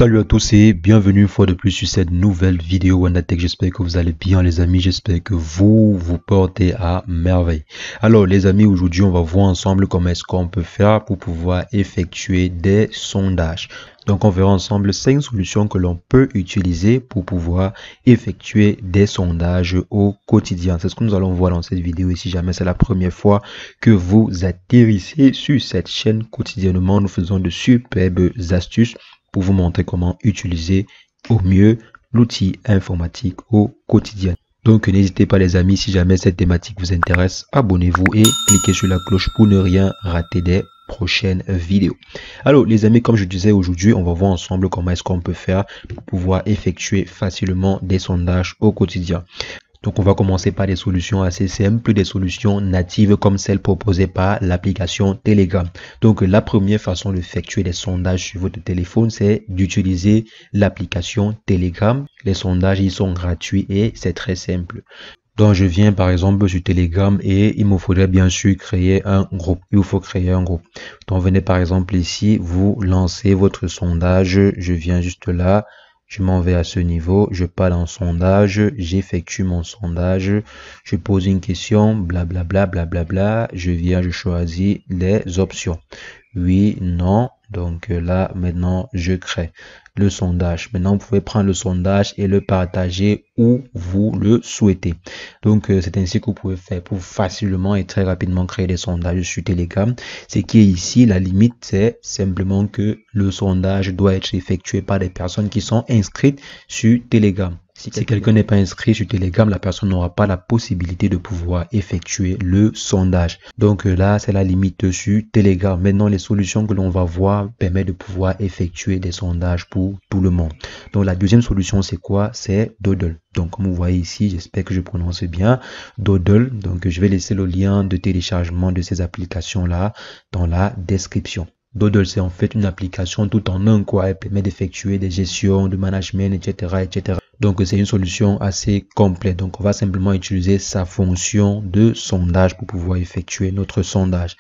Salut à tous et bienvenue une fois de plus sur cette nouvelle vidéo WandaTech. J'espère que vous allez bien les amis, j'espère que vous portez à merveille. Alors les amis, aujourd'hui on va voir ensemble comment est-ce qu'on peut faire pour pouvoir effectuer des sondages. Donc on verra ensemble 5 solutions que l'on peut utiliser pour pouvoir effectuer des sondages au quotidien. C'est ce que nous allons voir dans cette vidéo et si jamais c'est la première fois que vous atterrissez sur cette chaîne quotidiennement, nous faisons de superbes astuces pour vous montrer comment utiliser au mieux l'outil informatique au quotidien. Donc n'hésitez pas les amis, si jamais cette thématique vous intéresse, abonnez-vous et cliquez sur la cloche pour ne rien rater des prochaines vidéos. Alors les amis, comme je disais, aujourd'hui on va voir ensemble comment est-ce qu'on peut faire pour pouvoir effectuer facilement des sondages au quotidien. Donc on va commencer par des solutions assez simples, des solutions natives comme celles proposées par l'application Telegram. Donc la première façon d'effectuer des sondages sur votre téléphone, c'est d'utiliser l'application Telegram. Les sondages, ils sont gratuits et c'est très simple. Donc je viens par exemple sur Telegram et il me faudrait bien sûr créer un groupe. Il faut créer un groupe. Donc venez par exemple ici, vous lancez votre sondage. Je viens juste là. Je m'en vais à ce niveau, je pars en sondage, j'effectue mon sondage, je pose une question, blablabla, blablabla, je viens, je choisis les options. Oui, non, donc là, maintenant, je crée le sondage. Maintenant, vous pouvez prendre le sondage et le partager où vous le souhaitez. Donc, c'est ainsi que vous pouvez faire pour facilement et très rapidement créer des sondages sur Telegram. Ce qui est ici, la limite, c'est simplement que le sondage doit être effectué par des personnes qui sont inscrites sur Telegram. Si quelqu'un n'est pas inscrit sur Telegram, la personne n'aura pas la possibilité de pouvoir effectuer le sondage. Donc là, c'est la limite sur Telegram. Maintenant, les solutions que l'on va voir permettent de pouvoir effectuer des sondages pour tout le monde. Donc la deuxième solution, c'est quoi? C'est Doodle. Donc comme vous voyez ici, j'espère que je prononce bien, Doodle. Donc je vais laisser le lien de téléchargement de ces applications-là dans la description. Doodle, c'est en fait une application tout en un quoi. Elle permet d'effectuer des gestions, de management, etc., etc. Donc, c'est une solution assez complète. Donc, on va simplement utiliser sa fonction de sondage pour pouvoir effectuer notre sondage.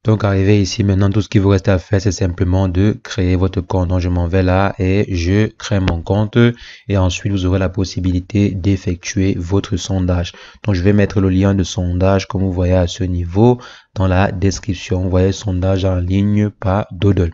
Donc, arrivé ici, maintenant, tout ce qu'il vous reste à faire, c'est simplement de créer votre compte. Donc, je m'en vais là et je crée mon compte. Et ensuite, vous aurez la possibilité d'effectuer votre sondage. Donc, je vais mettre le lien de sondage, comme vous voyez à ce niveau, dans la description. Vous voyez, sondage en ligne par Doodle.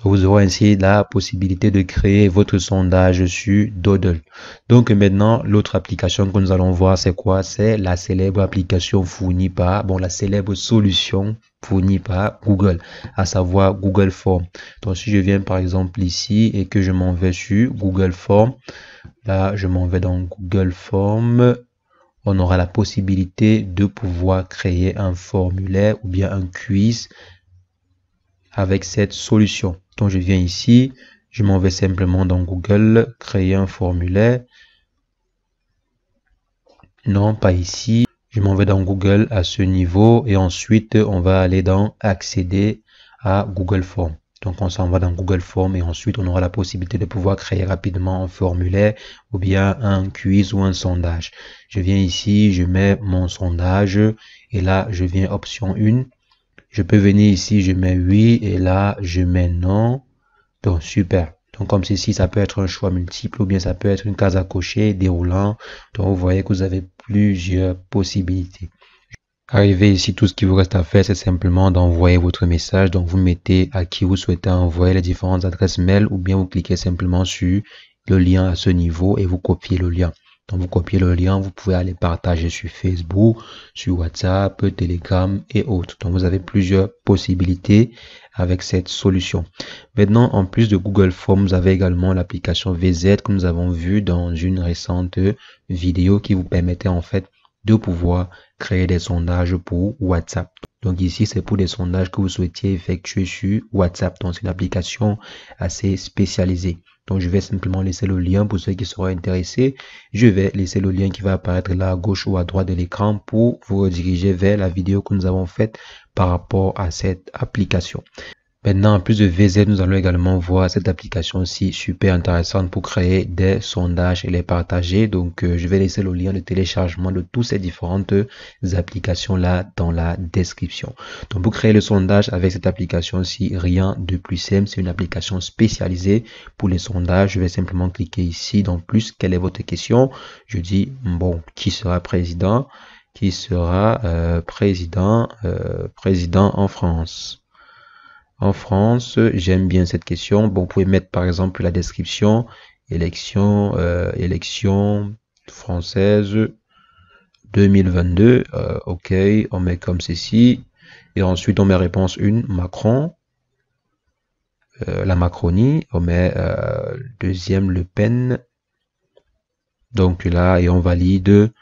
Vous aurez ainsi la possibilité de créer votre sondage sur Doodle. Donc maintenant, l'autre application que nous allons voir, c'est quoi? C'est la célèbre application fournie par, la célèbre solution fournie par Google, à savoir Google Form. Donc si je viens par exemple ici et que je m'en vais sur Google Form, là je m'en vais dans Google Form, on aura la possibilité de pouvoir créer un formulaire ou bien un quiz avec cette solution. Donc je viens ici, je m'en vais simplement dans Google, créer un formulaire. Non, pas ici. Je m'en vais dans Google à ce niveau et ensuite on va aller dans accéder à Google Form. Donc on s'en va dans Google Form et ensuite on aura la possibilité de pouvoir créer rapidement un formulaire ou bien un quiz ou un sondage. Je viens ici, je mets mon sondage et là je viens option 1. Je peux venir ici, je mets oui et là je mets non. Donc super. Donc comme ceci, ça peut être un choix multiple ou bien ça peut être une case à cocher déroulant. Donc vous voyez que vous avez plusieurs possibilités. Arrivé ici, tout ce qui vous reste à faire, c'est simplement d'envoyer votre message. Donc vous mettez à qui vous souhaitez envoyer les différentes adresses mail ou bien vous cliquez simplement sur le lien à ce niveau et vous copiez le lien. Donc vous copiez le lien, vous pouvez aller partager sur Facebook, sur WhatsApp, Telegram et autres. Donc vous avez plusieurs possibilités avec cette solution. Maintenant, en plus de Google Forms, vous avez également l'application VZ que nous avons vu dans une récente vidéo qui vous permettait en fait de pouvoir créer des sondages pour WhatsApp. Donc ici, c'est pour des sondages que vous souhaitiez effectuer sur WhatsApp. Donc c'est une application assez spécialisée. Donc je vais simplement laisser le lien pour ceux qui seront intéressés. Je vais laisser le lien qui va apparaître là à gauche ou à droite de l'écran pour vous rediriger vers la vidéo que nous avons faite par rapport à cette application. Maintenant, en plus de VZ, nous allons également voir cette application-ci super intéressante pour créer des sondages et les partager. Donc, je vais laisser le lien de téléchargement de toutes ces différentes applications-là dans la description. Donc, pour créer le sondage avec cette application-ci, rien de plus simple. C'est une application spécialisée pour les sondages. Je vais simplement cliquer ici dans plus. Quelle est votre question? Je dis, bon, qui sera président? Qui sera président en France? En France, j'aime bien cette question. Bon, vous pouvez mettre par exemple la description, élection française 2022. OK, on met comme ceci. Et ensuite, on met réponse 1, Macron. La Macronie. On met deuxième, Le Pen. Donc là, et on valide.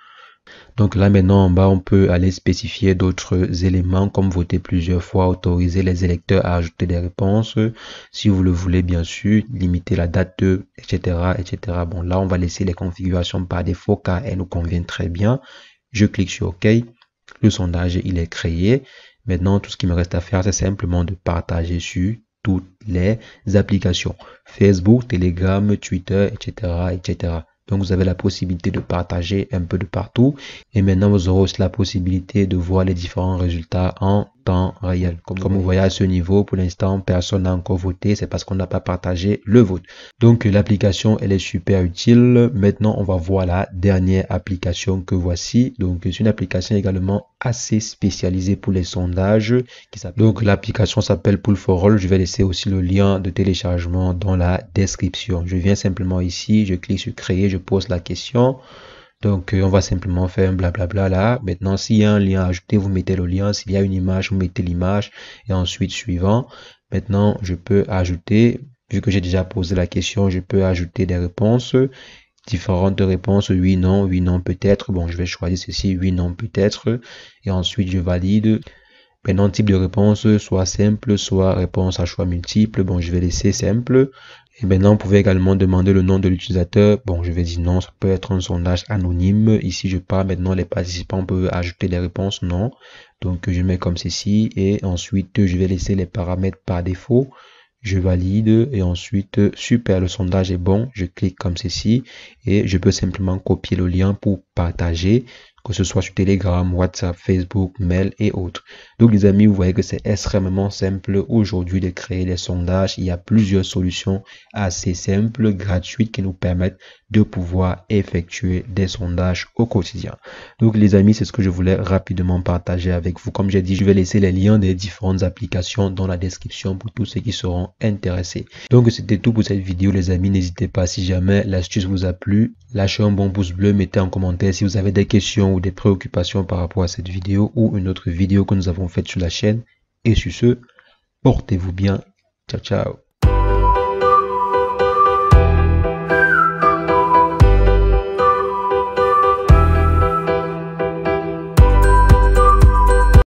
Donc là, maintenant, en bas, on peut aller spécifier d'autres éléments comme voter plusieurs fois, autoriser les électeurs à ajouter des réponses, si vous le voulez, bien sûr, limiter la date, etc., etc. Bon, là, on va laisser les configurations par défaut car elles nous conviennent très bien. Je clique sur OK. Le sondage, il est créé. Maintenant, tout ce qui me reste à faire, c'est simplement de partager sur toutes les applications. Facebook, Telegram, Twitter, etc., etc. Donc, vous avez la possibilité de partager un peu de partout. Et maintenant, vous aurez aussi la possibilité de voir les différents résultats en temps réel. Comme vous voyez à ce niveau, pour l'instant, personne n'a encore voté. C'est parce qu'on n'a pas partagé le vote. Donc, l'application, elle est super utile. Maintenant, on va voir la dernière application que voici. Donc, c'est une application également assez spécialisée pour les sondages. Donc, l'application s'appelle Poll for All. Je vais laisser aussi le lien de téléchargement dans la description. Je viens simplement ici, je clique sur créer, je pose la question. Donc, on va simplement faire un blablabla là. Maintenant, s'il y a un lien à ajouter, vous mettez le lien. S'il y a une image, vous mettez l'image. Et ensuite, suivant. Maintenant, je peux ajouter, vu que j'ai déjà posé la question, je peux ajouter des réponses. Différentes réponses, oui, non, peut-être. Bon, je vais choisir ceci, oui, non, peut-être. Et ensuite, je valide. Maintenant, type de réponse, soit simple, soit réponse à choix multiple. Bon, je vais laisser simple. Et maintenant, vous pouvez également demander le nom de l'utilisateur. Bon, je vais dire non, ça peut être un sondage anonyme. Ici, je pars maintenant, les participants peuvent ajouter des réponses non. Donc, je mets comme ceci. Et ensuite, je vais laisser les paramètres par défaut. Je valide et ensuite, super, le sondage est bon. Je clique comme ceci et je peux simplement copier le lien pour partager, que ce soit sur Telegram, WhatsApp, Facebook, mail et autres. Donc les amis, vous voyez que c'est extrêmement simple aujourd'hui de créer des sondages. Il y a plusieurs solutions assez simples, gratuites qui nous permettent de pouvoir effectuer des sondages au quotidien. Donc les amis, c'est ce que je voulais rapidement partager avec vous. Comme j'ai dit, je vais laisser les liens des différentes applications dans la description pour tous ceux qui seront intéressés. Donc c'était tout pour cette vidéo les amis. N'hésitez pas, si jamais l'astuce vous a plu, lâchez un bon pouce bleu, mettez en commentaire si vous avez des questions ou des préoccupations par rapport à cette vidéo ou une autre vidéo que nous avons faite sur la chaîne. Et sur ce, portez-vous bien. Ciao, ciao.